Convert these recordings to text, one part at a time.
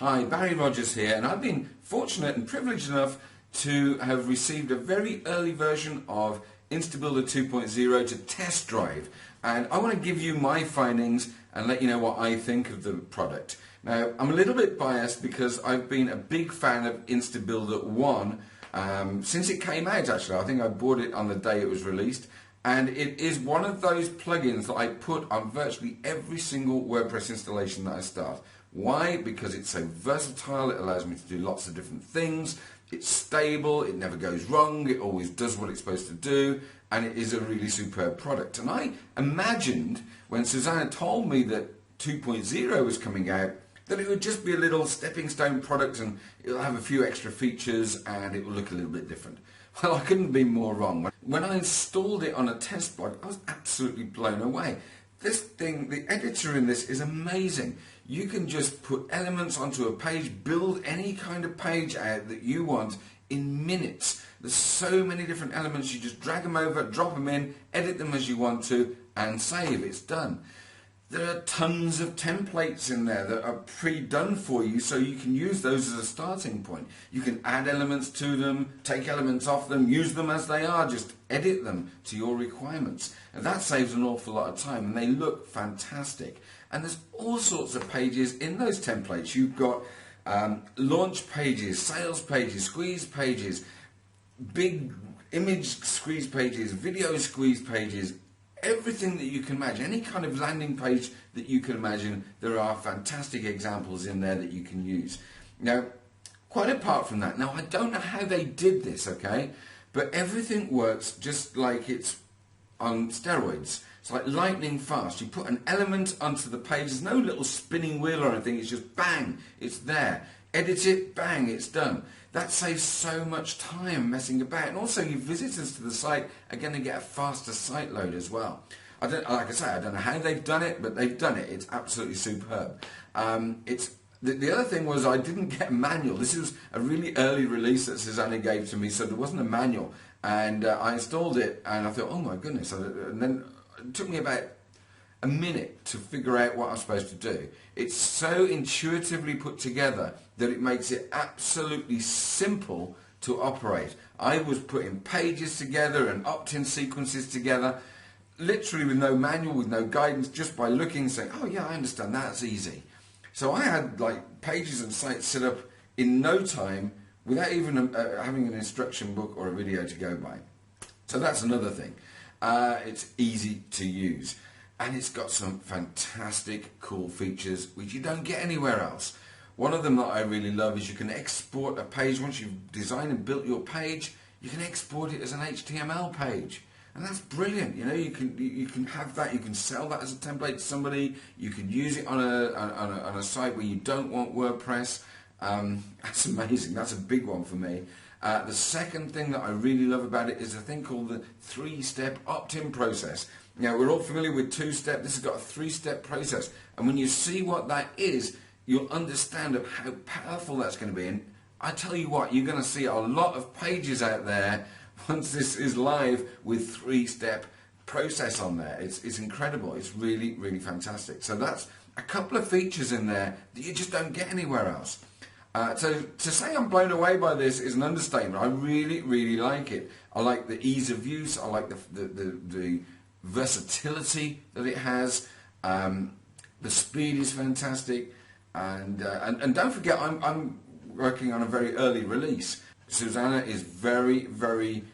Hi, Barry Rogers here, and I've been fortunate and privileged enough to have received a very early version of Instabuilder 2.0 to test drive, and I want to give you my findings and let you know what I think of the product. Now, I'm a little bit biased because I've been a big fan of Instabuilder 1 since it came out. Actually, I think I bought it on the day it was released, and it is one of those plugins that I put on virtually every single WordPress installation that I start. Why? Because it's so versatile, it allows me to do lots of different things, it's stable, it never goes wrong, it always does what it's supposed to do, and it is a really superb product. And I imagined, when Susanna told me that 2.0 was coming out, that it would just be a little stepping stone product and it'll have a few extra features and it will look a little bit different. Well, I couldn't be more wrong. When I installed it on a test blog, I was absolutely blown away. This thing, the editor in this is amazing. You can just put elements onto a page, build any kind of page out that you want in minutes. There's so many different elements, you just drag them over, drop them in, edit them as you want to, and save. It's done. There are tons of templates in there that are pre-done for you, so you can use those as a starting point. You can add elements to them, take elements off them, use them as they are, just edit them to your requirements. And that saves an awful lot of time, and they look fantastic. And there's all sorts of pages in those templates. You've got launch pages, sales pages, squeeze pages, big image squeeze pages, video squeeze pages, everything that you can imagine, any kind of landing page that you can imagine, there are fantastic examples in there that you can use. Now, quite apart from that, now I don't know how they did this, okay, but everything works just like it's on steroids. It's like lightning fast. You put an element onto the page, there's no little spinning wheel or anything, it's just bang, it's there. Edit it, bang, it's done. That saves so much time messing about, and also your visitors to the site are going to get a faster site load as well. Like I say, I don't know how they've done it, but they've done it. It's absolutely superb. The other thing was I didn't get a manual. This was a really early release that Susanna gave to me, so there wasn't a manual. And I installed it, and I thought, oh my goodness. And then it took me about a minute to figure out what I'm supposed to do. It's so intuitively put together that it makes it absolutely simple to operate. I was putting pages together and opt-in sequences together, literally with no manual, with no guidance, just by looking and saying, oh yeah, I understand, that's easy. So I had like pages and sites set up in no time without even having an instruction book or a video to go by. So that's another thing. It's easy to use. And it's got some fantastic cool features which you don't get anywhere else. One of them that I really love is you can export a page. Once you've designed and built your page, you can export it as an HTML page. And that's brilliant. You know, you can have that, you can sell that as a template to somebody, you can use it on a site where you don't want WordPress. That's amazing. That's a big one for me. The second thing that I really love about it is a thing called the 3-step opt-in process. Now, we're all familiar with 2-step. This has got a 3-step process. And when you see what that is, you'll understand of how powerful that's going to be. And I tell you what, you're going to see a lot of pages out there once this is live with 3-step process on there. It's incredible. It's really, really fantastic. So that's a couple of features in there that you just don't get anywhere else. So to say I'm blown away by this is an understatement. I really, really like it. I like the ease of use. I like the versatility that it has. The speed is fantastic. And don't forget, I'm working on a very early release. Susanna is very, very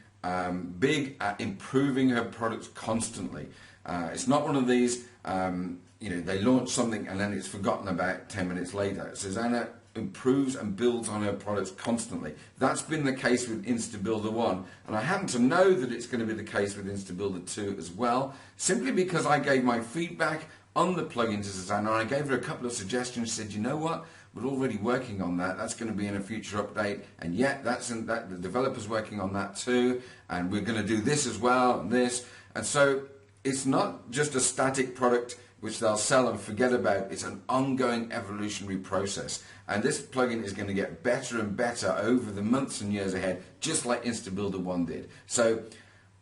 big at improving her products constantly. It's not one of these, you know, they launch something and then it's forgotten about 10 minutes later. Susanna improves and builds on her products constantly. That's been the case with Instabuilder 1, and I happen to know that it's going to be the case with Instabuilder 2 as well, simply because I gave my feedback on the plugin to Susanna, and I gave her a couple of suggestions. She said, you know what, we're already working on that, that's going to be in a future update, and yet the developer's working on that too, and we're going to do this as well, and this, and so it's not just a static product which they'll sell and forget about. It's an ongoing evolutionary process, and this plugin is going to get better and better over the months and years ahead, just like Instabuilder 1 did. So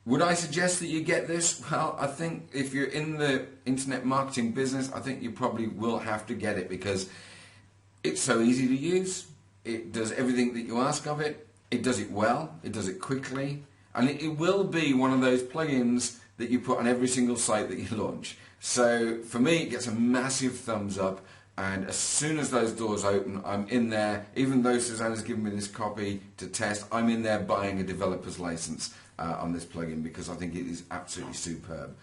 would I suggest that you get this? Well, I think if you're in the internet marketing business, I think you probably will have to get it, because It's so easy to use. It does everything that you ask of it. It does it well. It does it quickly. And it will be one of those plugins that you put on every single site that you launch. So for me, it gets a massive thumbs up. And as soon as those doors open, I'm in there. Even though Susanna's given me this copy to test, I'm in there buying a developer's license on this plugin because I think it is absolutely superb.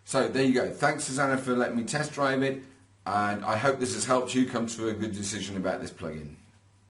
So there you go. Thanks, Susanna, for letting me test drive it. And I hope this has helped you come to a good decision about this plugin.